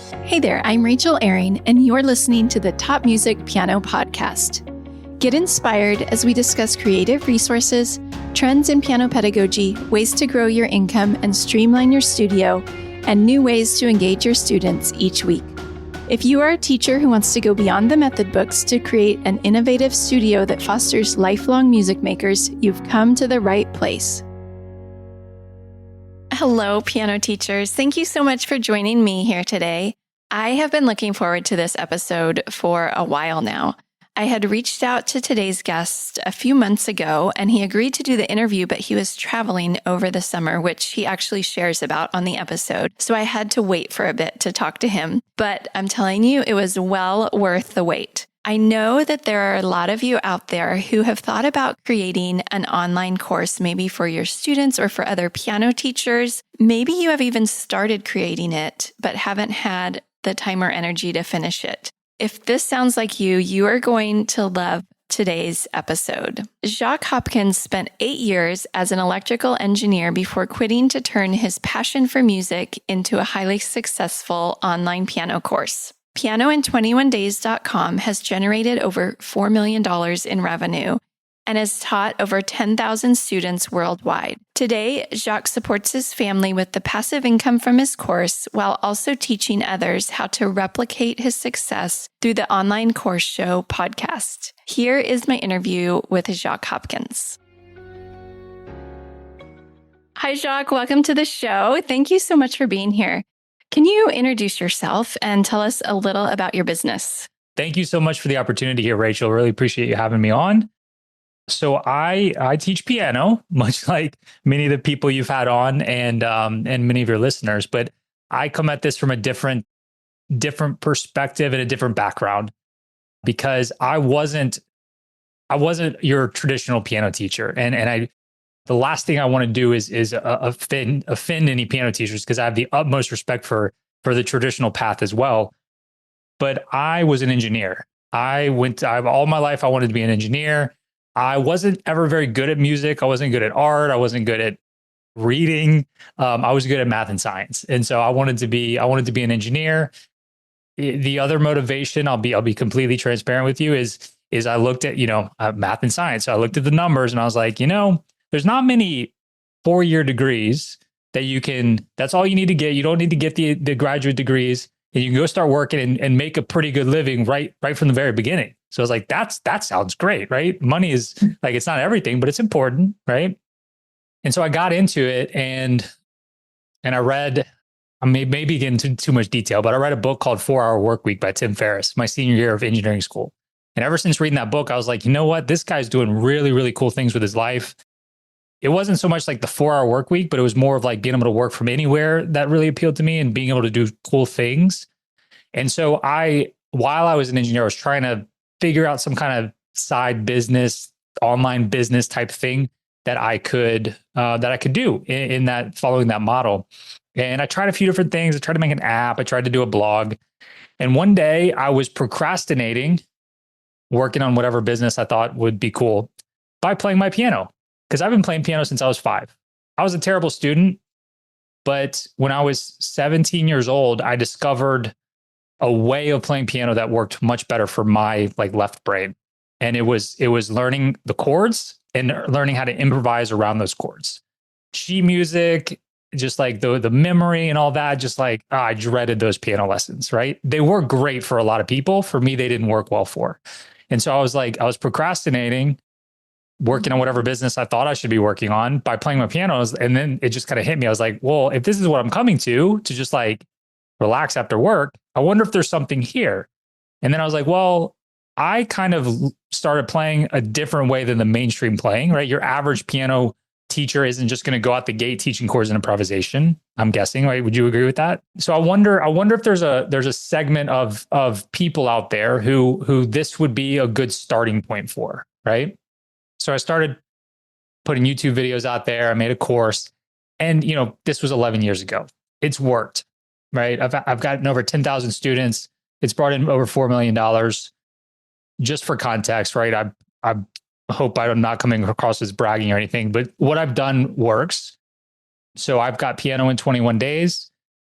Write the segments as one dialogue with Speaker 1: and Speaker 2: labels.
Speaker 1: Hey there, I'm Rachel Ehring, and you're listening to the Top Music Piano Podcast. Get inspired as we discuss creative resources, trends in piano pedagogy, ways to grow your income and streamline your studio, and new ways to engage your students each week. If you are a teacher who wants to go beyond the method books to create an innovative studio that fosters lifelong music makers, you've come to the right place. Hello, piano teachers. Thank you so much for joining me here today. I have been looking forward to this episode for a while now. I had reached out to today's guest a few months ago, and he agreed to do the interview, but he was traveling over the summer, which he actually shares about on the episode. So I had to wait for a bit to talk to him. But I'm telling you, it was well worth the wait. I know that there are a lot of you out there who have thought about creating an online course, maybe for your students or for other piano teachers. Maybe you have even started creating it, but haven't had the time or energy to finish it. If this sounds like you, you are going to love today's episode. Jacques Hopkins spent 8 years as an electrical engineer before quitting to turn his passion for music into a highly successful online piano course. PianoIn21Days.com has generated over $4 million in revenue and has taught over 10,000 students worldwide. Today, Jacques supports his family with the passive income from his course while also teaching others how to replicate his success through the Online Course Show podcast. Here is my interview with Jacques Hopkins. Hi, Jacques. Welcome to the show. Thank you so much for being here. Can you introduce yourself and tell us a little about your business?
Speaker 2: Thank you so much for the opportunity here, Rachel. Really appreciate you having me on. So I teach piano, much like many of the people you've had on and many of your listeners, but I come at this from a different perspective and a different background because I wasn't your traditional piano teacher. And the last thing I want to do is offend any piano teachers because I have the utmost respect for the traditional path as well. But I was an engineer. All my life I wanted to be an engineer. I wasn't ever very good at music. I wasn't good at art. I wasn't good at reading. I was good at math and science. And so I wanted to be an engineer. The other motivation, I'll be completely transparent with you, is I looked at, math and science. So I looked at the numbers and I was like, there's not many 4-year degrees that's all you need to get. You don't need to get the graduate degrees, and you can go start working and make a pretty good living right from the very beginning. So I was like, that sounds great, right? Money is like, it's not everything, but it's important, right? And so I got into it and I read, I maybe get into too much detail, but I read a book called 4-Hour Workweek by Tim Ferriss, my senior year of engineering school. And ever since reading that book, I was like, you know what? This guy's doing really, really cool things with his life. It wasn't so much like the 4-hour work week, but it was more of like being able to work from anywhere that really appealed to me and being able to do cool things. And so while I was an engineer, I was trying to figure out some kind of side business, online business type thing that I could do in that, following that model. And I tried a few different things. I tried to make an app. I tried to do a blog. And one day I was procrastinating working on whatever business I thought would be cool by playing my piano. Because I've been playing piano since I was 5. I was a terrible student, but when I was 17 years old, I discovered a way of playing piano that worked much better for my left brain. And it was learning the chords and learning how to improvise around those chords. Sheet music, just like the memory and all that, just like I dreaded those piano lessons, right? They were great for a lot of people. For me, they didn't work well for. And so I was procrastinating, working on whatever business I thought I should be working on by playing my pianos. And then it just kind of hit me. I was like, well, if this is what I'm coming to just like relax after work, I wonder if there's something here. And then I was like, well, I kind of started playing a different way than the mainstream playing, right? Your average piano teacher isn't just going to go out the gate teaching chords and improvisation, I'm guessing, right? Would you agree with that? So I wonder if there's a segment of people out there who this would be a good starting point for, right? So I started putting YouTube videos out there. I made a course, and this was 11 years ago. It's worked, right? I've gotten over 10,000 students. It's brought in over $4 million. Just for context, right? I hope I'm not coming across as bragging or anything, but what I've done works. So I've got Piano in 21 Days.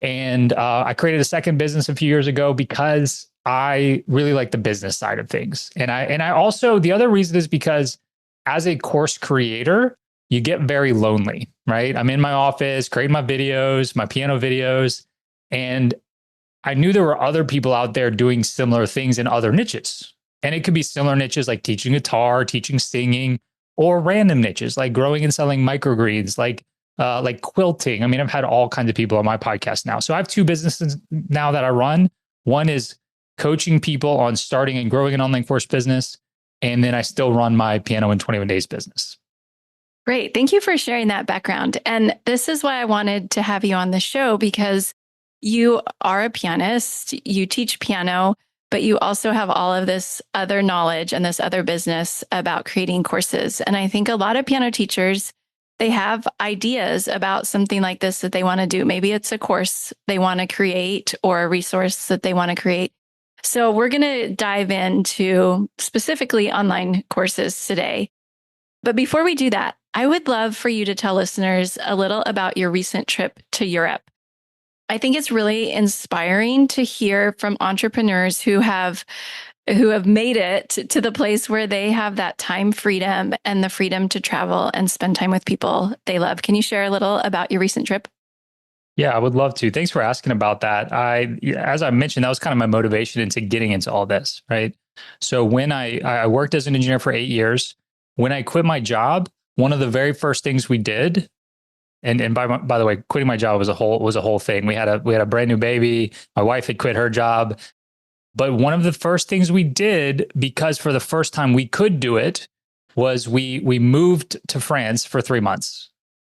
Speaker 2: And I created a second business a few years ago because I really like the business side of things. And I also, the other reason is because as a course creator, you get very lonely, right? I'm in my office, creating my videos, my piano videos, and I knew there were other people out there doing similar things in other niches. And it could be similar niches like teaching guitar, teaching singing, or random niches like growing and selling microgreens, like quilting. I mean, I've had all kinds of people on my podcast now. So I have two businesses now that I run. One is coaching people on starting and growing an online course business. And then I still run my Piano in 21 Days business.
Speaker 1: Great. Thank you for sharing that background. And this is why I wanted to have you on the show, because you are a pianist, you teach piano, but you also have all of this other knowledge and this other business about creating courses. And I think a lot of piano teachers, they have ideas about something like this that they want to do. Maybe it's a course they want to create or a resource that they want to create. So we're going to dive into specifically online courses today. But before we do that, I would love for you to tell listeners a little about your recent trip to Europe. I think it's really inspiring to hear from entrepreneurs who have made it to the place where they have that time freedom and the freedom to travel and spend time with people they love. Can you share a little about your recent trip?
Speaker 2: Yeah, I would love to. Thanks for asking about that. As I mentioned, that was kind of my motivation into getting into all this, right? So when I worked as an engineer for 8 years, when I quit my job, one of the very first things we did, and by the way, quitting my job was a whole thing. We had a brand new baby. My wife had quit her job. But one of the first things we did, because for the first time we could do it, was we moved to France for 3 months.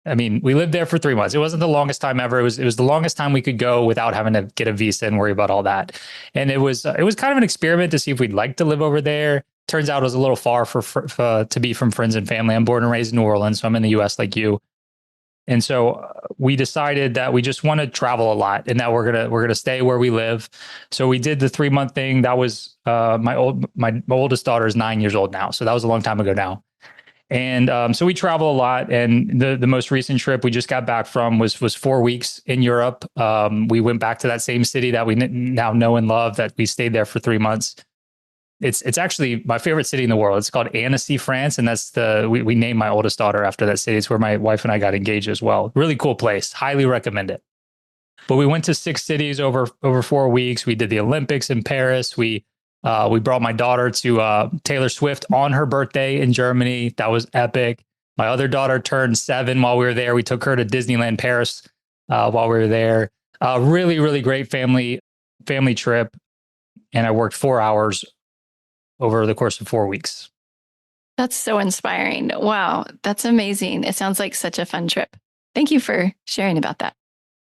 Speaker 2: I mean, we lived there for 3 months. It wasn't the longest time ever. It was the longest time we could go without having to get a visa and worry about all that. And it was kind of an experiment to see if we'd like to live over there. Turns out it was a little far to be from friends and family. I'm born and raised in New Orleans, so I'm in the U.S. like you. And so we decided that we just want to travel a lot and that we're gonna stay where we live. So we did the 3-month thing. That was my oldest daughter is 9 years old now, so that was a long time ago now. And so we travel a lot. And the most recent trip we just got back from was 4 weeks in Europe. We went back to that same city that we now know and love. That we stayed there for 3 months. It's actually my favorite city in the world. It's called Annecy, France, and that's we named my oldest daughter after that city. It's where my wife and I got engaged as well. Really cool place. Highly recommend it. But we went to 6 cities over 4 weeks. We did the Olympics in Paris. We brought my daughter to Taylor Swift on her birthday in Germany. That was epic. My other daughter turned 7 while we were there. We took her to Disneyland Paris while we were there. Really, really great family trip. And I worked 4 hours over the course of 4 weeks.
Speaker 1: That's so inspiring. Wow, that's amazing. It sounds like such a fun trip. Thank you for sharing about that.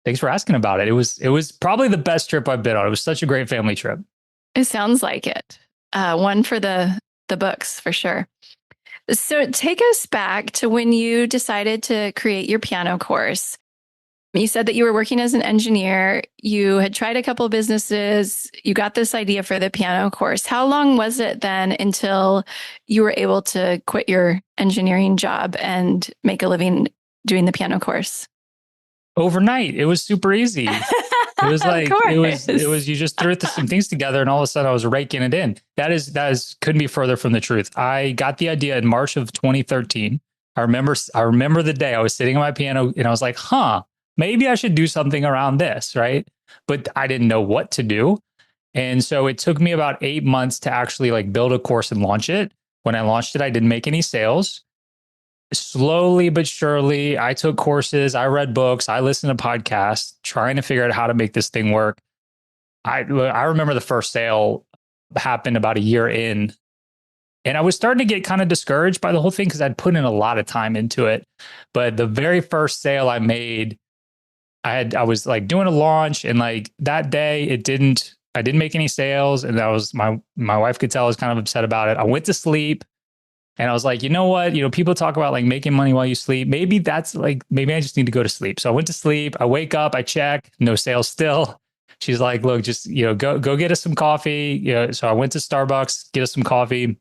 Speaker 2: Thanks for asking about it. It was probably the best trip I've been on. It was such a great family trip.
Speaker 1: It sounds like it. One for the books, for sure. So take us back to when you decided to create your piano course. You said that you were working as an engineer. You had tried a couple businesses. You got this idea for the piano course. How long was it then until you were able to quit your engineering job and make a living doing the piano course?
Speaker 2: Overnight. It was super easy. It was like it was you just threw some things together and all of a sudden I was raking it in. That is couldn't be further from the truth. I got the idea in March of 2013. I remember the day I was sitting at my piano and I was like, maybe I should do something around this, right? But I didn't know what to do. And so it took me about 8 months to actually like build a course and launch it. When I launched it, I didn't make any sales. Slowly but surely, I took courses, I read books, I listened to podcasts, trying to figure out how to make this thing work. I remember the first sale happened about a year in, and I was starting to get kind of discouraged by the whole thing because I'd put in a lot of time into it. But the very first sale I made, I was like doing a launch, and like that day I didn't make any sales, and that was my wife could tell I was kind of upset about it. I went to sleep. And I was like, you know what? People talk about like making money while you sleep. Maybe maybe I just need to go to sleep. So I went to sleep. I wake up, I check, no sales still. She's like, look, just, go get us some coffee. So I went to Starbucks, get us some coffee.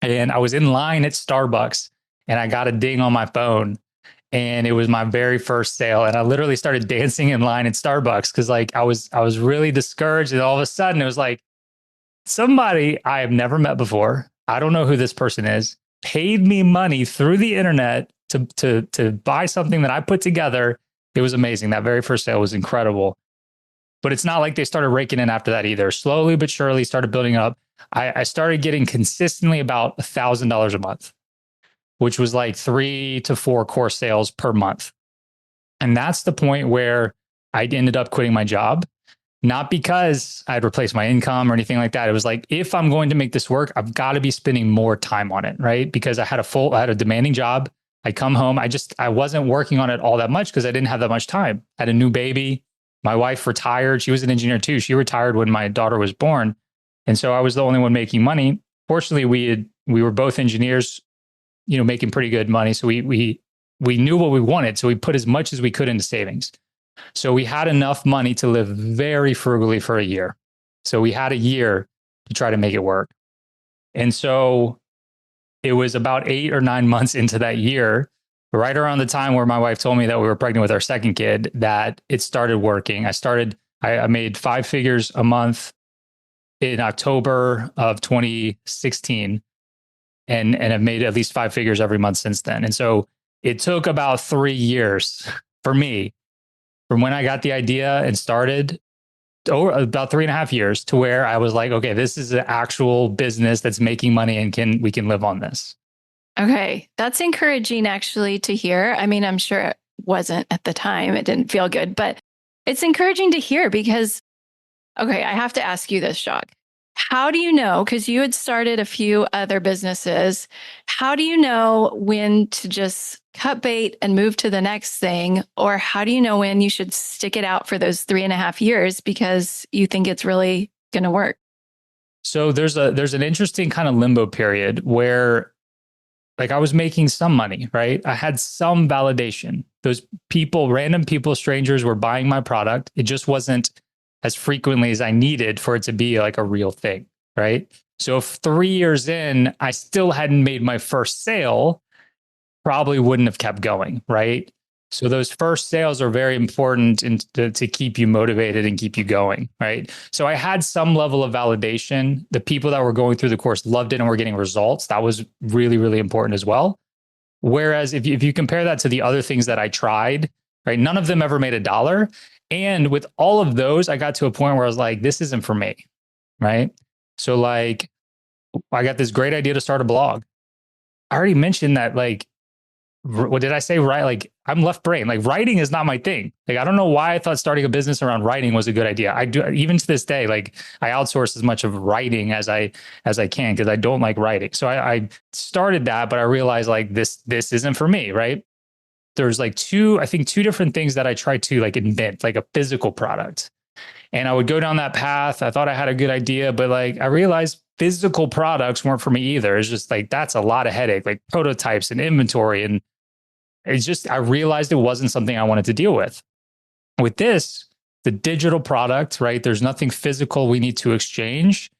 Speaker 2: And I was in line at Starbucks and I got a ding on my phone. And it was my very first sale. And I literally started dancing in line at Starbucks because like I was really discouraged. And all of a sudden it was like somebody I have never met before. I don't know who this person is, paid me money through the internet to buy something that I put together. It was amazing. That very first sale was incredible. But it's not like they started raking in after that either. Slowly but surely started building up. I started getting consistently about $1,000 a month, which was like 3 to 4 course sales per month. And that's the point where I ended up quitting my job, not because I'd replaced my income or anything like that. It was like, if I'm going to make this work, I've got to be spending more time on it, right? Because I had a demanding job. I come home. I wasn't working on it all that much because I didn't have that much time. I had a new baby. My wife retired. She was an engineer too. She retired when my daughter was born. And so I was the only one making money. Fortunately, we were both engineers, making pretty good money. So we knew what we wanted. So we put as much as we could into savings. So we had enough money to live very frugally for a year. So we had a year to try to make it work. And so it was about 8 or 9 months into that year, right around the time where my wife told me that we were pregnant with our second kid, that it started working. I made 5 figures a month in October of 2016 and have made at least 5 figures every month since then. And so it took about 3 years for me from when I got the idea and started, about 3.5 years, to where I was like, okay, this is an actual business that's making money and we can live on this.
Speaker 1: Okay. That's encouraging actually to hear. I mean, I'm sure it wasn't at the time. It didn't feel good, but it's encouraging to hear because, okay, I have to ask you this, Jacques. How do you know, because you had started a few other businesses, how do you know when to just cut bait and move to the next thing? Or how do you know when you should stick it out for those 3.5 years because you think it's really going to work?
Speaker 2: So there's an interesting kind of limbo period where like I was making some money, right? I had some validation. Those people, random people, strangers were buying my product. It just wasn't as frequently as I needed for it to be like a real thing, right? So if 3 years in, I still hadn't made my first sale, probably wouldn't have kept going, right? So those first sales are very important to keep you motivated and keep you going, right? So I had some level of validation. The people that were going through the course loved it and were getting results. That was really, really important as well. Whereas if you compare that to the other things that I tried, right, none of them ever made $1. And with all of those, I got to a point where I was like, this isn't for me, right? So like, I got this great idea to start a blog. I already mentioned that, like, what did I say? Right. Like I'm left brain, like writing is not my thing. Like, I don't know why I thought starting a business around writing was a good idea. I do, even to this day, like I outsource as much of writing as I can, because I don't like writing. So I started that, but I realized like this isn't for me. Right. There's like two different things that I tried to like invent, like a physical product. And I would go down that path. I thought I had a good idea, but like I realized physical products weren't for me either. It's just like, that's a lot of headache, like prototypes and inventory. And it's just, I realized it wasn't something I wanted to deal with. With this, the digital product, right? There's nothing physical we need to exchange.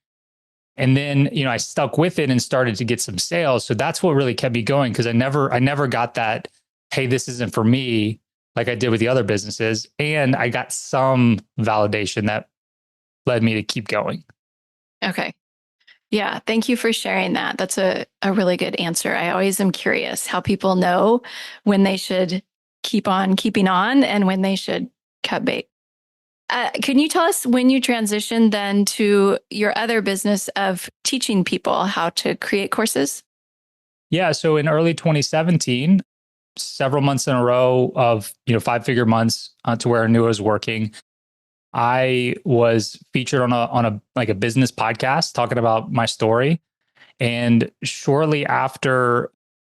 Speaker 2: And then, I stuck with it and started to get some sales. So that's what really kept me going, because I never got that, hey, this isn't for me, like I did with the other businesses. And I got some validation that led me to keep going.
Speaker 1: Okay. Yeah. Thank you for sharing that. That's a really good answer. I always am curious how people know when they should keep on keeping on and when they should cut bait. Can you tell us when you transitioned then to your other business of teaching people how to create courses?
Speaker 2: Yeah. So in early 2017, several months in a row of 5-figure months to where I knew I was working, I was featured on a business podcast talking about my story. And shortly after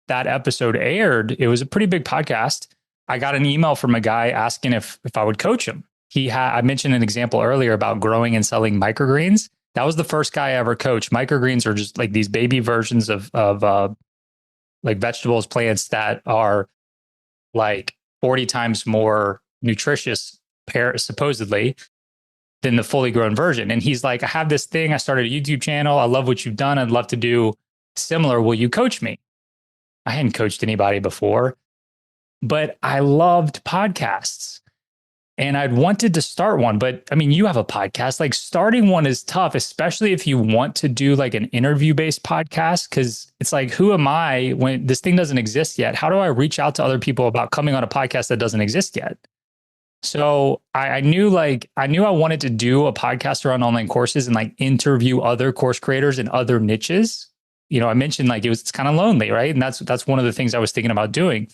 Speaker 2: that episode aired, it was a pretty big podcast. I got an email from a guy asking if I would coach him. I mentioned an example earlier about growing and selling microgreens. That was the first guy I ever coached. Microgreens are just like these baby versions of like vegetables, plants that are like 40 times more nutritious, supposedly, than the fully grown version. And he's like, I have this thing. I started a YouTube channel. I love what you've done. I'd love to do similar. Will you coach me? I hadn't coached anybody before. but I loved podcasts. And I'd wanted to start one, but I mean, you have a podcast. Like starting one is tough, especially if you want to do like an interview-based podcast, because it's like, who am I when this thing doesn't exist yet? How do I reach out to other people about coming on a podcast that doesn't exist yet? So I knew I wanted to do a podcast around online courses and like interview other course creators in other niches. You know, I mentioned like it's kind of lonely, right? And that's one of the things I was thinking about doing.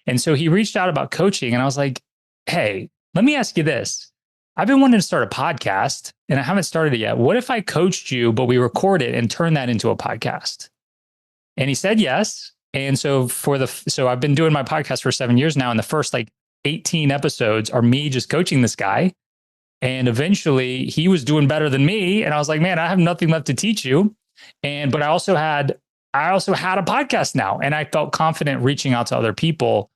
Speaker 2: And so he reached out about coaching, and I was like, hey, let me ask you this. I've been wanting to start a podcast and I haven't started it yet. What if I coached you, but we record it and turn that into a podcast? And he said yes. And so so I've been doing my podcast for 7 years now. And the first like 18 episodes are me just coaching this guy. And eventually he was doing better than me. And I was like, man, I have nothing left to teach you. But I also had a podcast now. And I felt confident reaching out to other people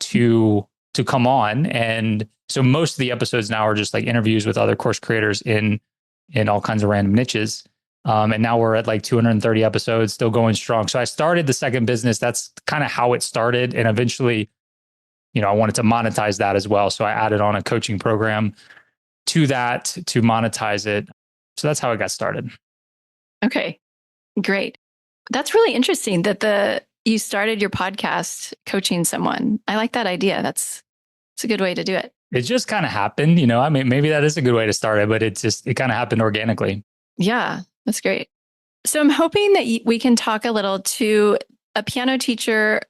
Speaker 2: to come on. And so most of the episodes now are just like interviews with other course creators in all kinds of random niches. And now we're at like 230 episodes, still going strong. So I started the second business. That's kind of how it started. And eventually, you know, I wanted to monetize that as well. So I added on a coaching program to that to monetize it. So that's how it got started.
Speaker 1: Okay, great. That's really interesting that you started your podcast coaching someone. I like that idea. It's a good way to do it.
Speaker 2: It just kind of happened, you know. I mean, maybe that is a good way to start it, but it kind of happened organically.
Speaker 1: Yeah, that's great. So I'm hoping that we can talk a little to a piano teacher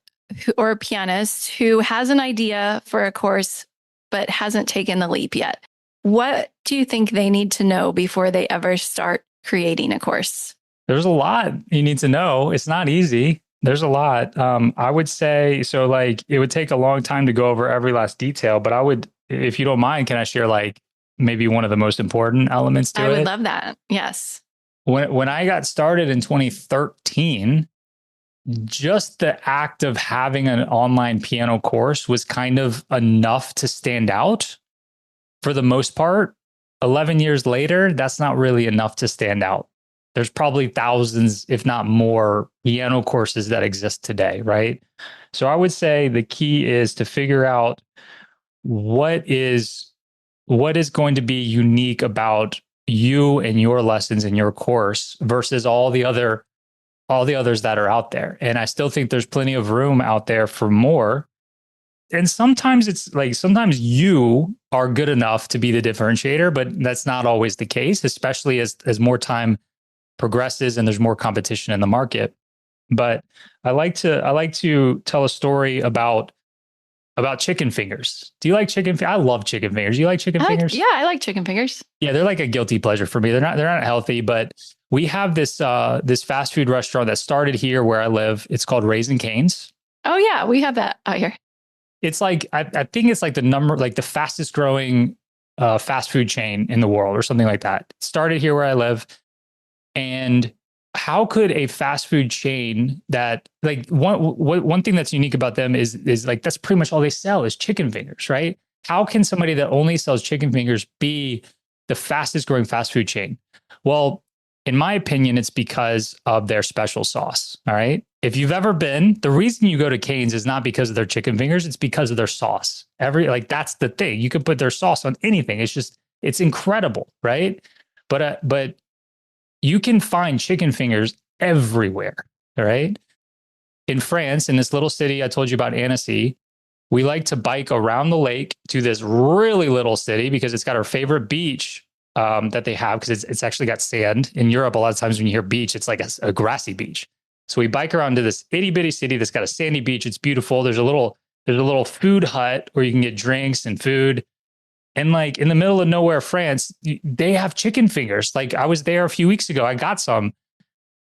Speaker 1: or a pianist who has an idea for a course, but hasn't taken the leap yet. What do you think they need to know before they ever start creating a course?
Speaker 2: There's a lot you need to know. It's not easy. There's a lot. I would say, so like it would take a long time to go over every last detail, but I would, if you don't mind, can I share like maybe one of the most important elements to it?
Speaker 1: I would love that. Yes.
Speaker 2: When I got started in 2013, just the act of having an online piano course was kind of enough to stand out. For the most part, 11 years later, that's not really enough to stand out. There's probably thousands, if not more, piano courses that exist today, right? So I would say the key is to figure out what is going to be unique about you and your lessons in your course versus all the others that are out there. And I still think there's plenty of room out there for more. And sometimes sometimes you are good enough to be the differentiator, but that's not always the case, especially as more time progresses and there's more competition in the market. But I like to tell a story about chicken fingers. Do you like chicken? I love chicken fingers. You like chicken fingers?
Speaker 1: Yeah, I like chicken fingers.
Speaker 2: Yeah, they're like a guilty pleasure for me. They're not healthy, but we have this fast food restaurant that started here where I live. It's called Raising Cane's.
Speaker 1: Oh yeah, we have that out here.
Speaker 2: It's like I think it's like the fastest growing fast food chain in the world or something like that. It started here where I live. And how could a fast food chain that like one thing that's unique about them is like that's pretty much all they sell is chicken fingers, right? How can somebody that only sells chicken fingers be the fastest growing fast food chain? Well, in my opinion, it's because of their special sauce. All right. If you've ever been, the reason you go to Cane's is not because of their chicken fingers, it's because of their sauce. That's the thing. You can put their sauce on anything. It's incredible, right? But you can find chicken fingers everywhere, all right? In France, in this little city I told you about, Annecy, we like to bike around the lake to this really little city because it's got our favorite beach that they have because it's actually got sand. In Europe, a lot of times when you hear beach, it's like a grassy beach. So we bike around to this itty bitty city that's got a sandy beach. It's beautiful. There's a little food hut where you can get drinks and food. And like in the middle of nowhere, France, they have chicken fingers. Like I was there a few weeks ago. I got some.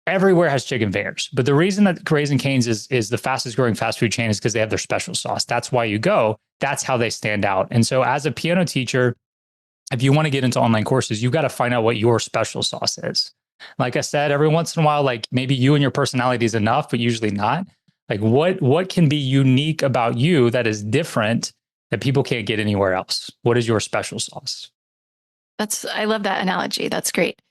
Speaker 2: Everywhere has chicken fingers. But the reason that Raising Cane's is the fastest growing fast food chain is because they have their special sauce. That's why you go. That's how they stand out. And so as a piano teacher, if you want to get into online courses, you've got to find out what your special sauce is. Like I said, every once in a while, like maybe you and your personality is enough, but usually not. Like what can be unique about you that is different that people can't get anywhere else? What is your special sauce?
Speaker 1: I love that analogy. That's great.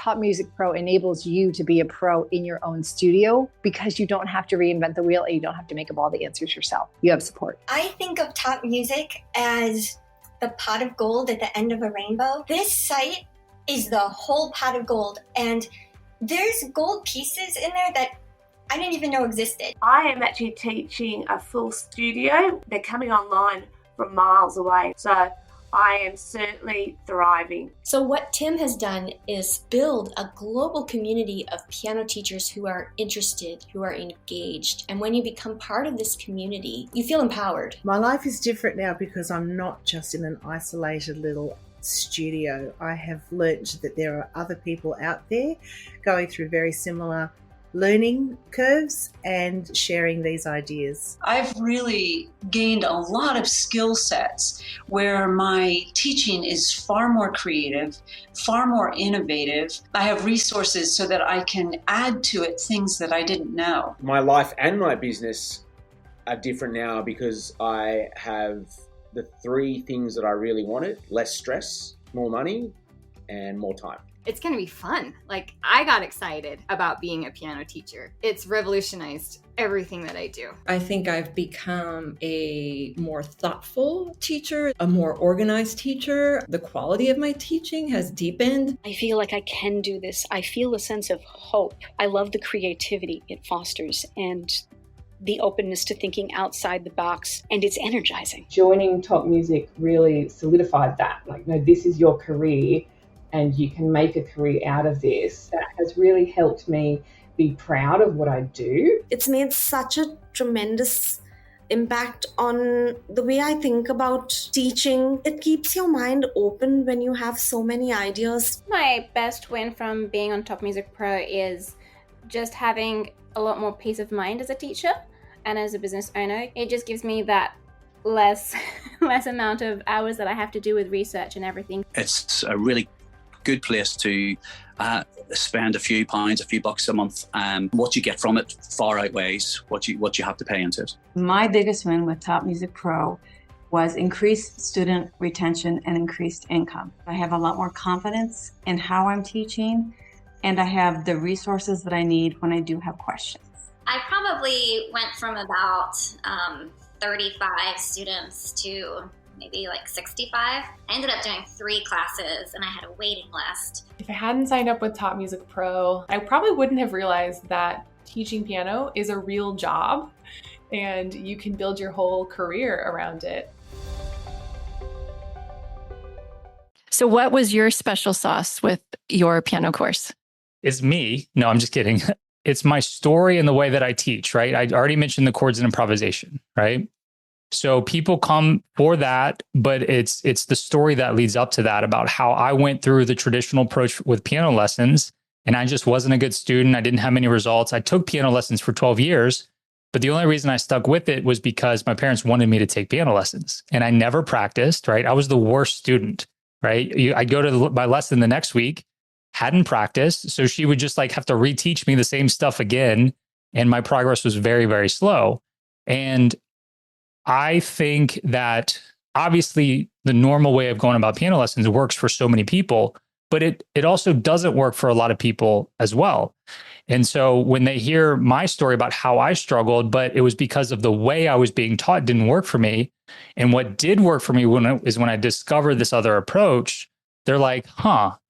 Speaker 3: Top Music Pro enables you to be a pro in your own studio because you don't have to reinvent the wheel and you don't have to make up all the answers yourself. You have support.
Speaker 4: I think of Top Music as the pot of gold at the end of a rainbow. This site is the whole pot of gold, and there's gold pieces in there that I didn't even know existed.
Speaker 5: I am actually teaching a full studio. They're coming online from miles away. So I am certainly thriving.
Speaker 6: So what Tim has done is build a global community of piano teachers who are interested, who are engaged. And when you become part of this community, you feel empowered.
Speaker 7: My life is different now because I'm not just in an isolated little studio. I have learnt that there are other people out there going through very similar learning curves and sharing these ideas.
Speaker 8: I've really gained a lot of skill sets where my teaching is far more creative, far more innovative. I have resources so that I can add to it things that I didn't know.
Speaker 9: My life and my business are different now because I have the three things that I really wanted: less stress, more money, and more time.
Speaker 10: It's going to be fun. Like, I got excited about being a piano teacher. It's revolutionized everything that I do.
Speaker 11: I think I've become a more thoughtful teacher, a more organized teacher. The quality of my teaching has deepened.
Speaker 12: I feel like I can do this. I feel a sense of hope. I love the creativity it fosters and the openness to thinking outside the box, and it's energizing.
Speaker 13: Joining Top Music really solidified that. Like, no, this is your career and you can make a career out of this. That has really helped me be proud of what I do.
Speaker 14: It's made such a tremendous impact on the way I think about teaching. It keeps your mind open when you have so many ideas.
Speaker 15: My best win from being on Top Music Pro is just having a lot more peace of mind as a teacher and as a business owner. It just gives me that less amount of hours that I have to do with research and everything.
Speaker 16: It's a really good place to spend a few pounds, a few bucks a month. What you get from it far outweighs what you have to pay into it.
Speaker 17: My biggest win with Top Music Pro was increased student retention and increased income. I have a lot more confidence in how I'm teaching, and I have the resources that I need when I do have questions.
Speaker 18: I probably went from about 35 students to maybe like 65. I ended up doing 3 classes and I had a waiting list.
Speaker 19: If I hadn't signed up with Top Music Pro, I probably wouldn't have realized that teaching piano is a real job and you can build your whole career around it.
Speaker 1: So what was your special sauce with your piano course?
Speaker 2: It's me. No, I'm just kidding. It's my story and the way that I teach, right? I already mentioned the chords and improvisation, right? So people come for that, but it's the story that leads up to that about how I went through the traditional approach with piano lessons and I just wasn't a good student. I didn't have many results. I took piano lessons for 12 years, but the only reason I stuck with it was because my parents wanted me to take piano lessons and I never practiced, right? I was the worst student, right? I'd go to my lesson the next week, hadn't practiced. So she would just like have to reteach me the same stuff again. And my progress was very, very slow. And I think that obviously the normal way of going about piano lessons works for so many people, but it also doesn't work for a lot of people as well. And so when they hear my story about how I struggled, but it was because of the way I was being taught didn't work for me. And what did work for me is when I discovered this other approach, they're like,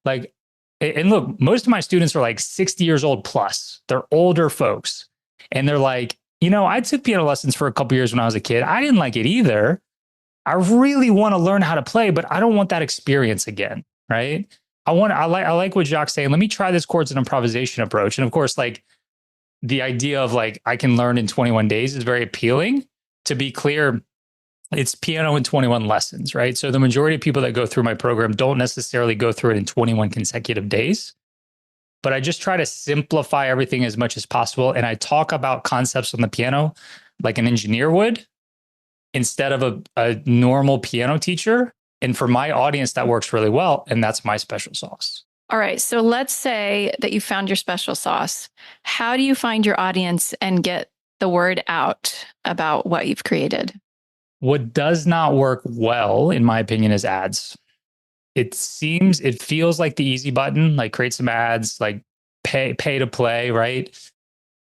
Speaker 2: like, and look, most of my students are like 60 years old plus. They're older folks. And they're like, I took piano lessons for a couple years when I was a kid. I didn't like it either. I really want to learn how to play, but I don't want that experience again, right? I like what Jacques saying. Let me try this chords and improvisation approach. And of course, like the idea of like I can learn in 21 days is very appealing. To be clear, it's piano in 21 lessons, right? So the majority of people that go through my program don't necessarily go through it in 21 consecutive days. But I just try to simplify everything as much as possible. And I talk about concepts on the piano like an engineer would instead of a normal piano teacher. And for my audience, that works really well. And that's my special sauce.
Speaker 1: All right. So let's say that you found your special sauce. How do you find your audience and get the word out about what you've created?
Speaker 2: What does not work well, in my opinion, is ads. it feels like the easy button, like create some ads, like pay to play, right?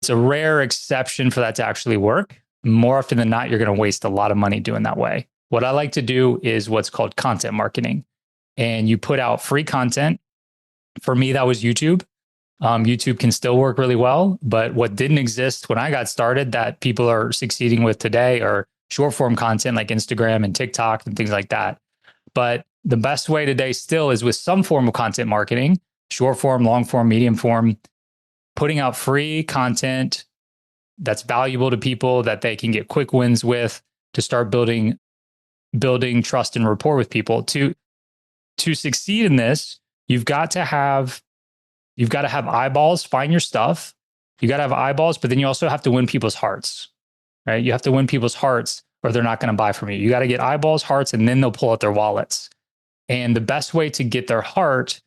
Speaker 2: It's a rare exception for that to actually work. More often than not, you're going to waste a lot of money doing that way. What I like to do is what's called content marketing. And you put out free content. For me, that was YouTube. YouTube can still work really well, but what didn't exist when I got started that people are succeeding with today are short form content like Instagram and TikTok and things like that. But the best way today still is with some form of content marketing, short form, long form, medium form, putting out free content that's valuable to people that they can get quick wins with to start building trust and rapport with people. To succeed in this, you've got to have eyeballs, find your stuff. You got to have eyeballs, but then you also have to win people's hearts, right? You have to win people's hearts or they're not going to buy from you. You got to get eyeballs, hearts, and then they'll pull out their wallets. And the best way to get their heart,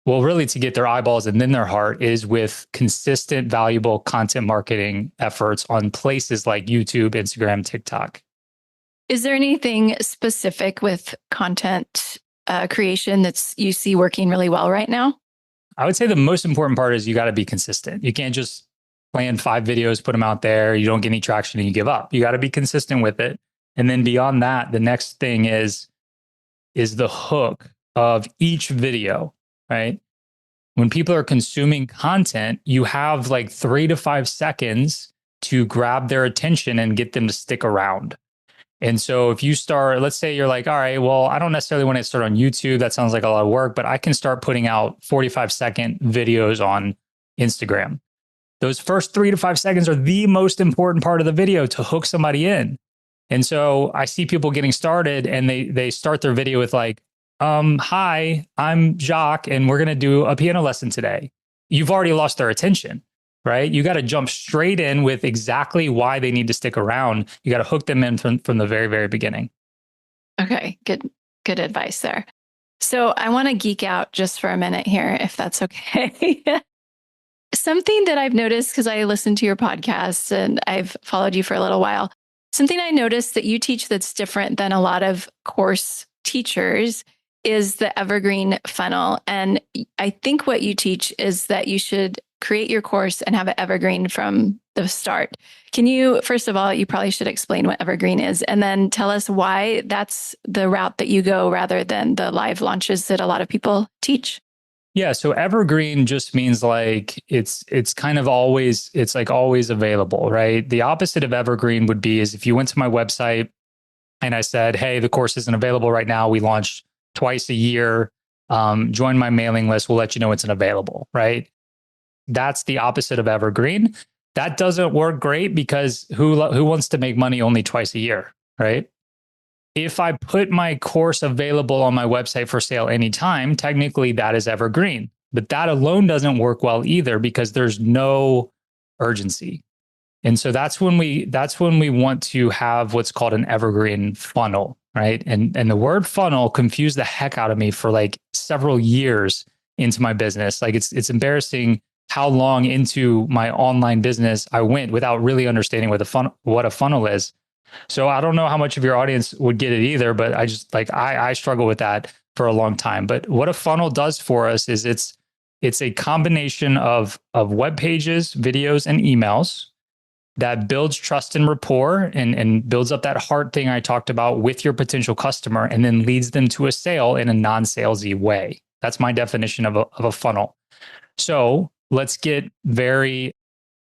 Speaker 2: well, really to get their eyeballs and then their heart is with consistent, valuable content marketing efforts on places like YouTube, Instagram, TikTok.
Speaker 1: Is there anything specific with content creation that's you see working really well right now?
Speaker 2: I would say the most important part is you got to be consistent. You can't just plan 5 videos, put them out there. You don't get any traction and you give up. You got to be consistent with it. And then beyond that, the next thing is the hook of each video, right? When people are consuming content, you have like 3 to 5 seconds to grab their attention and get them to stick around. And so if you start, let's say you're like, all right, well, I don't necessarily want to start on YouTube. That sounds like a lot of work, but I can start putting out 45-second videos on Instagram. Those first 3 to 5 seconds are the most important part of the video to hook somebody in. And so I see people getting started and they start their video with like, hi, I'm Jacques, and we're going to do a piano lesson today. You've already lost their attention. Right? You got to jump straight in with exactly why they need to stick around. You got to hook them in from the very, very beginning.
Speaker 1: Okay, good advice there. So I want to geek out just for a minute here, if that's okay. Something that I've noticed, because I listened to your podcast and I've followed you for a little while, something I noticed that you teach that's different than a lot of course teachers is the evergreen funnel. And I think what you teach is that you should create your course and have it evergreen from the start. Can you, first of all, you probably should explain what evergreen is, and then tell us why that's the route that you go rather than the live launches that a lot of people teach?
Speaker 2: Yeah. So evergreen just means like it's kind of always, it's like always available, right? The opposite of evergreen would be is if you went to my website and I said, hey, the course isn't available right now. We launch twice a year. Join my mailing list. We'll let you know it's available, right? That's the opposite of evergreen. That doesn't work great because who wants to make money only twice a year, right? If I put my course available on my website for sale anytime, technically that is evergreen. But that alone doesn't work well either because there's no urgency. And so that's when we want to have what's called an evergreen funnel, right? And the word funnel confused the heck out of me for like several years into my business. Like it's embarrassing how long into my online business I went without really understanding what a funnel is. So I don't know how much of your audience would get it either, but I just like, I struggle with that for a long time. But what a funnel does for us is it's a combination of web pages, videos, and emails that builds trust and rapport and builds up that heart thing I talked about with your potential customer and then leads them to a sale in a non-salesy way. That's my definition of a funnel. So let's get very,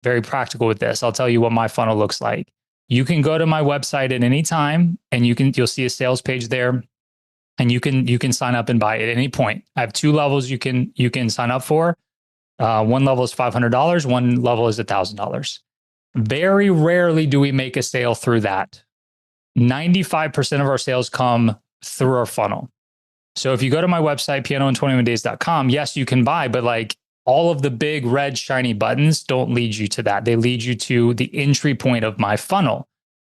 Speaker 2: very practical with this. I'll tell you what my funnel looks like. You can go to my website at any time and you'll see a sales page there and you can sign up and buy at any point. I have 2 levels you can sign up for. One level is $500. One level is $1,000. Very rarely do we make a sale through that. 95% of our sales come through our funnel. So if you go to my website, pianoin21days.com, yes, you can buy, but like all of the big red shiny buttons don't lead you to that. They lead you to the entry point of my funnel,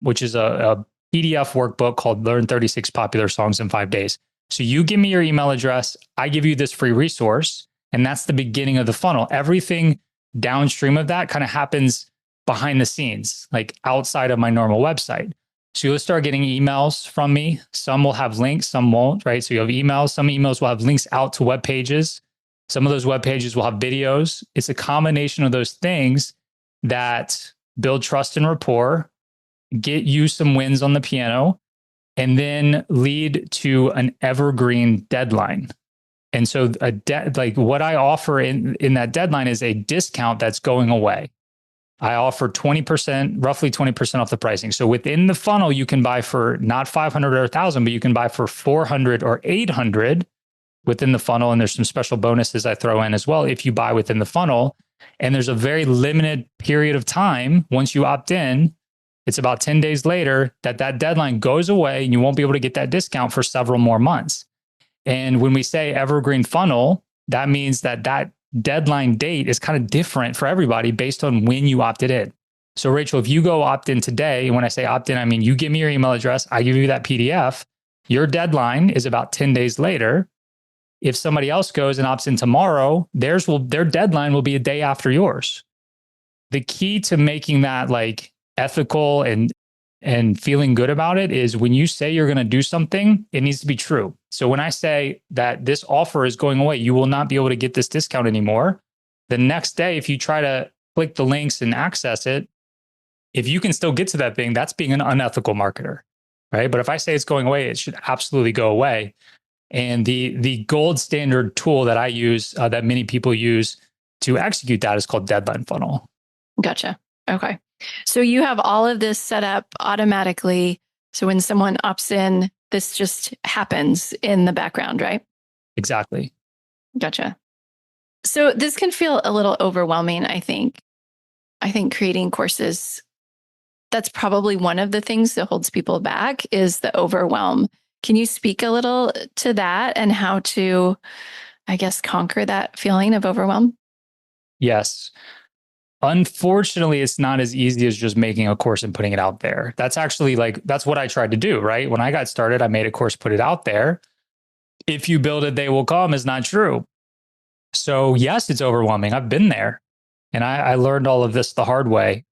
Speaker 2: which is a PDF workbook called Learn 36 Popular Songs in 5 Days. So you give me your email address, I give you this free resource, and that's the beginning of the funnel. Everything downstream of that kind of happens behind the scenes, like outside of my normal website. So you'll start getting emails from me. Some will have links, some won't, right? So you have emails. Some emails will have links out to web pages. Some of those web pages will have videos. It's a combination of those things that build trust and rapport, get you some wins on the piano, and then lead to an evergreen deadline. And so like what I offer in that deadline is a discount that's going away. I offer 20%, roughly 20% off the pricing. So within the funnel, you can buy for not 500 or 1,000, but you can buy for 400 or 800 within the funnel. And there's some special bonuses I throw in as well if you buy within the funnel. And there's a very limited period of time once you opt in. It's about 10 days later that deadline goes away and you won't be able to get that discount for several more months. And when we say evergreen funnel, that means that deadline date is kind of different for everybody based on when you opted in. So Rachel, if you go opt in today, and when I say opt in, I mean you give me your email address, I give you that PDF, your deadline is about 10 days later. If somebody else goes and opts in tomorrow, their deadline will be a day after yours. The key to making that like ethical and feeling good about it is when you say you're going to do something, it needs to be true. So when I say that this offer is going away, you will not be able to get this discount anymore. The next day, if you try to click the links and access it, if you can still get to that thing, that's being an unethical marketer, right? But if I say it's going away, it should absolutely go away. And the gold standard tool that I use, that many people use to execute that is called Deadline Funnel.
Speaker 1: Gotcha. Okay. So you have all of this set up automatically. So when someone opts in, this just happens in the background, right?
Speaker 2: Exactly.
Speaker 1: Gotcha. So this can feel a little overwhelming, I think. I think creating courses, that's probably one of the things that holds people back is the overwhelm. Can you speak a little to that and how to, I guess, conquer that feeling of overwhelm?
Speaker 2: Yes. Unfortunately, it's not as easy as just making a course and putting it out there. That's actually that's what I tried to do, right? When I got started, I made a course, put it out there. If you build it, they will come is not true. So yes, it's overwhelming. I've been there and I learned all of this the hard way.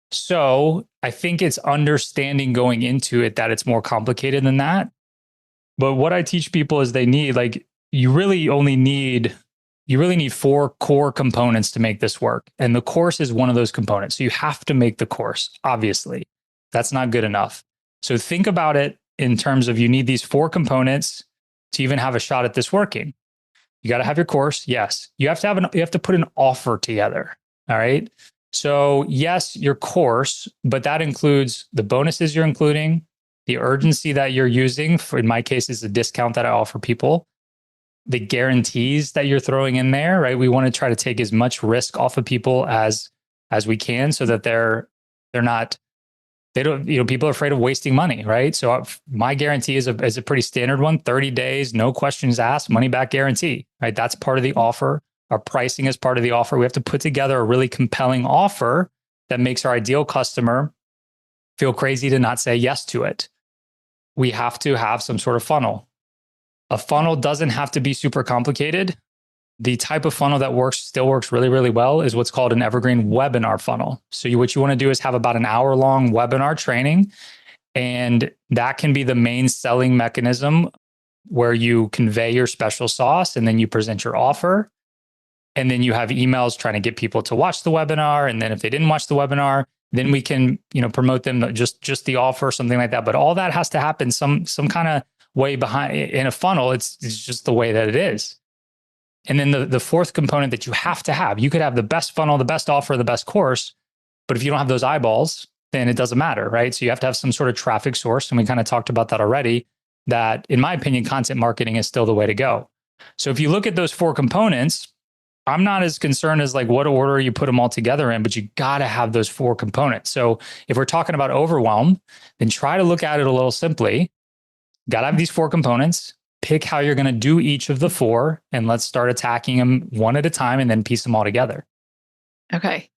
Speaker 2: So I think it's understanding going into it that it's more complicated than that. But what I teach people is you really need 4 core components to make this work. And the course is one of those components. So you have to make the course, obviously. That's not good enough. So think about it in terms of you need these 4 components to even have a shot at this working. You got to have your course. Yes. You have to put an offer together. All right. So yes, your course, but that includes the bonuses you're including, the urgency that you're using. In my case, is a discount that I offer people. The guarantees that you're throwing in there, right? We want to try to take as much risk off of people as we can so that people are afraid of wasting money, right? So my guarantee is a pretty standard one, 30 days, no questions asked, money back guarantee, right? That's part of the offer. Our pricing is part of the offer. We have to put together a really compelling offer that makes our ideal customer feel crazy to not say yes to it. We have to have some sort of funnel. A funnel doesn't have to be super complicated. The type of funnel that still works really, really well is what's called an evergreen webinar funnel. So what you want to do is have about an hour-long webinar training, and that can be the main selling mechanism where you convey your special sauce and then you present your offer. And then you have emails trying to get people to watch the webinar. And then if they didn't watch the webinar, then we can, promote them just the offer, something like that. But all that has to happen some kind of way behind in a funnel. It's just the way that it is. And then the 4th component that you have to have, you could have the best funnel, the best offer, the best course, but if you don't have those eyeballs, then it doesn't matter, right? So you have to have some sort of traffic source. And we kind of talked about that already, that in my opinion, content marketing is still the way to go. So if you look at those 4 components, I'm not as concerned as what order you put them all together in, but you got to have those 4 components. So if we're talking about overwhelm, then try to look at it a little simply. Got to have these 4 components, pick how you're going to do each of the 4, and let's start attacking them one at a time and then piece them all together.
Speaker 1: Okay.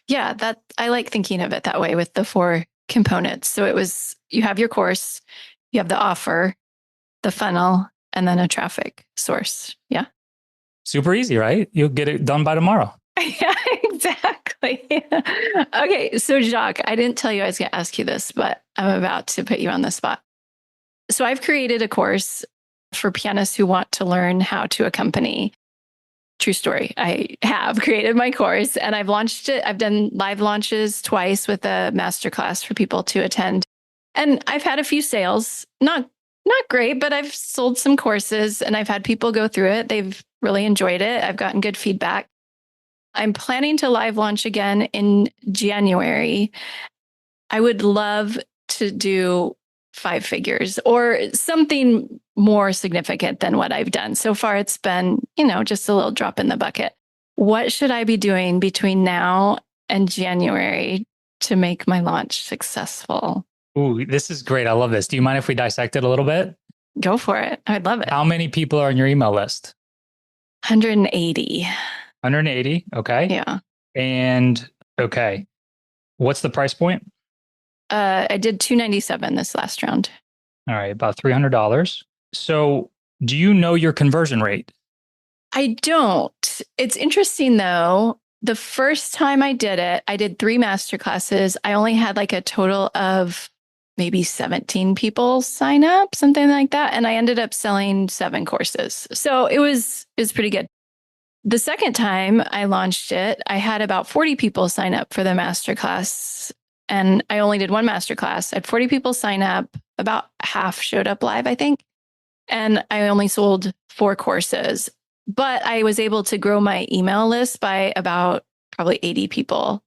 Speaker 1: Yeah, I like thinking of it that way with the 4 components. So you have your course, you have the offer, the funnel, and then a traffic source. Yeah.
Speaker 2: Super easy, right? You'll get it done by tomorrow.
Speaker 1: Yeah, exactly. Exactly. Okay. So, Jacques, I didn't tell you I was going to ask you this, but I'm about to put you on the spot. So, I've created a course for pianists who want to learn how to accompany. True story. I have created my course and I've launched it. I've done live launches twice with a masterclass for people to attend. And I've had a few sales, not great, but I've sold some courses and I've had people go through it. They've really enjoyed it. I've gotten good feedback. I'm planning to live launch again in January. I would love to do 5 figures or something more significant than what I've done. So far, it's been, just a little drop in the bucket. What should I be doing between now and January to make my launch successful?
Speaker 2: Ooh, this is great. I love this. Do you mind if we dissect it a little bit?
Speaker 1: Go for it. I'd love it.
Speaker 2: How many people are on your email list?
Speaker 1: 180.
Speaker 2: 180. Okay.
Speaker 1: Yeah.
Speaker 2: And okay. What's the price point?
Speaker 1: I did $297 this last round.
Speaker 2: All right. About $300. So do you know your conversion rate?
Speaker 1: I don't. It's interesting though. The first time I did it, I did 3 masterclasses. I only had like a total of maybe 17 people sign up, something like that. And I ended up selling 7 courses. So it was pretty good. The second time I launched it, I had about 40 people sign up for the masterclass. And I only did 1 masterclass. I had 40 people sign up. About half showed up live, I think. And I only sold 4 courses. But I was able to grow my email list by about probably 80 people.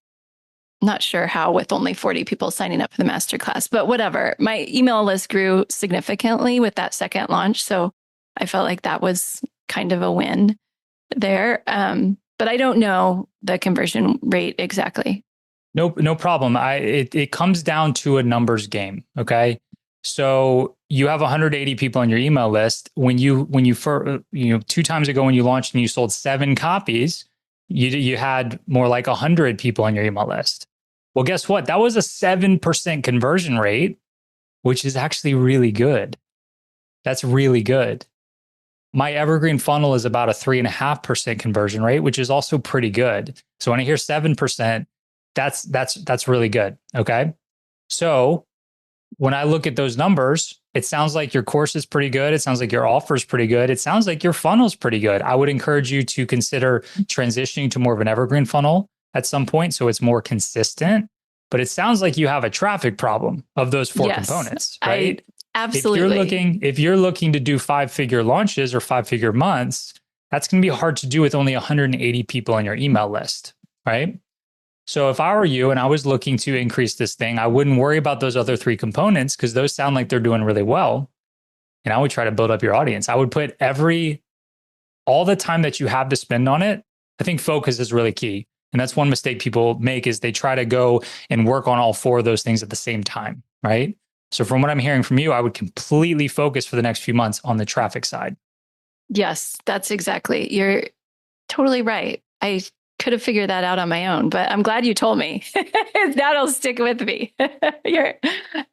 Speaker 1: Not sure how with only 40 people signing up for the masterclass, but whatever. My email list grew significantly with that second launch. So I felt like that was kind of a win there. But I don't know the conversion rate exactly.
Speaker 2: No problem. It comes down to a numbers game. Okay. So you have 180 people on your email list. When you 2 times ago when you launched and you sold 7 copies, you had more like 100 people on your email list. Well, guess what? That was a 7% conversion rate, which is actually really good. That's really good. My evergreen funnel is about a 3.5% conversion rate, which is also pretty good. So when I hear 7%, that's really good. Okay. So when I look at those numbers, it sounds like your course is pretty good. It sounds like your offer is pretty good. It sounds like your funnel is pretty good. I would encourage you to consider transitioning to more of an evergreen funnel at some point so it's more consistent. But it sounds like you have a traffic problem of those 4 components, right?
Speaker 1: Absolutely.
Speaker 2: If you're looking to do 5-figure launches or 5-figure months, that's going to be hard to do with only 180 people on your email list, right? So if I were you and I was looking to increase this thing, I wouldn't worry about those other 3 components because those sound like they're doing really well. And I would try to build up your audience. I would put all the time that you have to spend on it. I think focus is really key. And that's one mistake people make is they try to go and work on all 4 of those things at the same time, right? So from what I'm hearing from you, I would completely focus for the next few months on the traffic side.
Speaker 1: Yes, you're totally right. I could have figured that out on my own, but I'm glad you told me. That'll stick with me. You're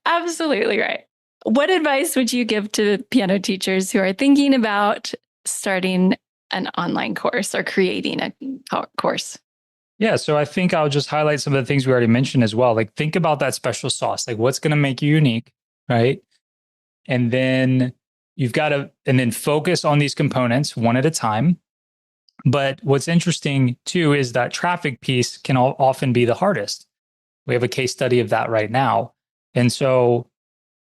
Speaker 1: absolutely right. What advice would you give to piano teachers who are thinking about starting an online course or creating a course?
Speaker 2: Yeah, so I think I'll just highlight some of the things we already mentioned as well. Like think about that special sauce, like what's going to make you unique, right? And then then focus on these components one at a time. But what's interesting too is that traffic piece can often be the hardest. We have a case study of that right now. And so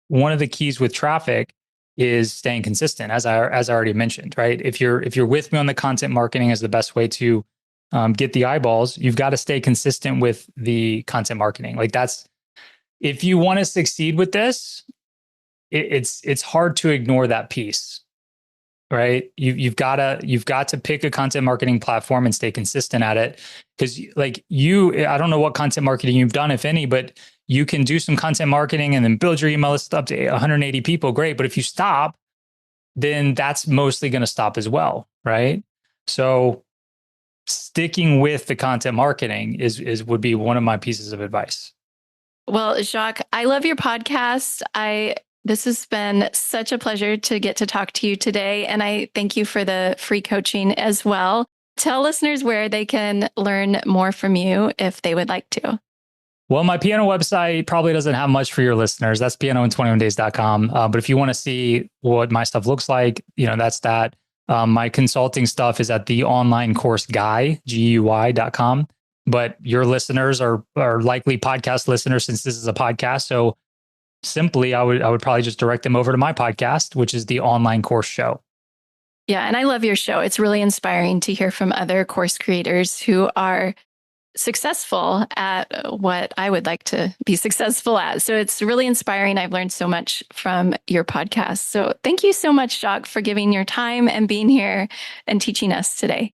Speaker 2: one of the keys with traffic is staying consistent, as I already mentioned, right? If you're with me on the content marketing as the best way to get the eyeballs, you've got to stay consistent with the content marketing. Like if you want to succeed with this, it's hard to ignore that piece. Right. You've got to pick a content marketing platform and stay consistent at it. Because I don't know what content marketing you've done, if any, but you can do some content marketing and then build your email list up to 180 people. Great. But if you stop, then that's mostly going to stop as well. Right. So sticking with the content marketing would be one of my pieces of advice.
Speaker 1: Well, Jacques, I love your podcast. This has been such a pleasure to get to talk to you today. And I thank you for the free coaching as well. Tell listeners where they can learn more from you if they would like to.
Speaker 2: Well, my piano website probably doesn't have much for your listeners. That's pianoin21days.com. But if you want to see what my stuff looks like, that's that. My consulting stuff is at the online course GUI.com. But your listeners are likely podcast listeners since this is a podcast. So simply, I would probably just direct them over to my podcast, which is the Online Course Show.
Speaker 1: Yeah, and I love your show. It's really inspiring to hear from other course creators who are successful at what I would like to be successful at. So it's really inspiring. I've learned so much from your podcast. So thank you so much, Jacques, for giving your time and being here and teaching us today.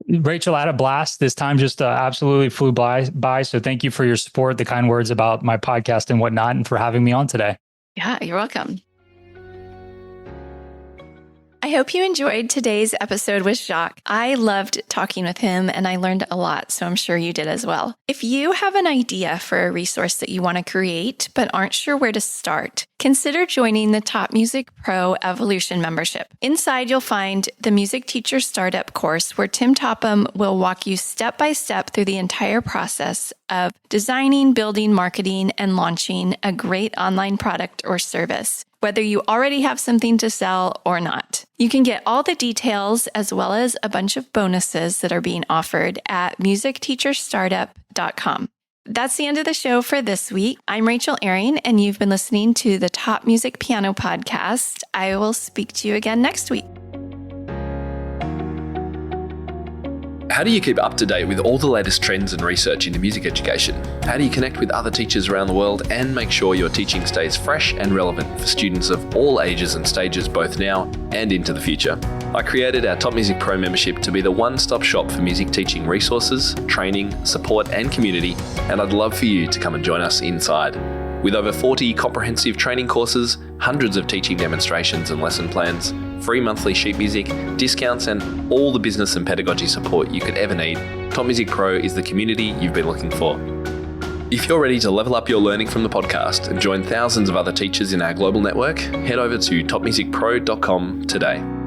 Speaker 2: Rachel, I had a blast. This time just absolutely flew by. So thank you for your support, the kind words about my podcast and whatnot, and for having me on today.
Speaker 1: Yeah, you're welcome. I hope you enjoyed today's episode with Jacques. I loved talking with him and I learned a lot, so I'm sure you did as well. If you have an idea for a resource that you want to create but aren't sure where to start, consider joining the Top Music Pro Evolution membership. Inside, you'll find the Music Teacher Startup course where Tim Topham will walk you step by step through the entire process of designing, building, marketing, and launching a great online product or service, whether you already have something to sell or not. You can get all the details as well as a bunch of bonuses that are being offered at musicteacherstartup.com. That's the end of the show for this week. I'm Rachel Ehring, and you've been listening to the Top Music Piano Podcast. I will speak to you again next week.
Speaker 20: How do you keep up to date with all the latest trends and research into music education? How do you connect with other teachers around the world and make sure your teaching stays fresh and relevant for students of all ages and stages both now and into the future? I created our Top Music Pro membership to be the one-stop shop for music teaching resources, training, support and community, and I'd love for you to come and join us inside. With over 40 comprehensive training courses, hundreds of teaching demonstrations and lesson plans, free monthly sheet music, discounts, and all the business and pedagogy support you could ever need, Top Music Pro is the community you've been looking for. If you're ready to level up your learning from the podcast and join thousands of other teachers in our global network, head over to topmusicpro.com today.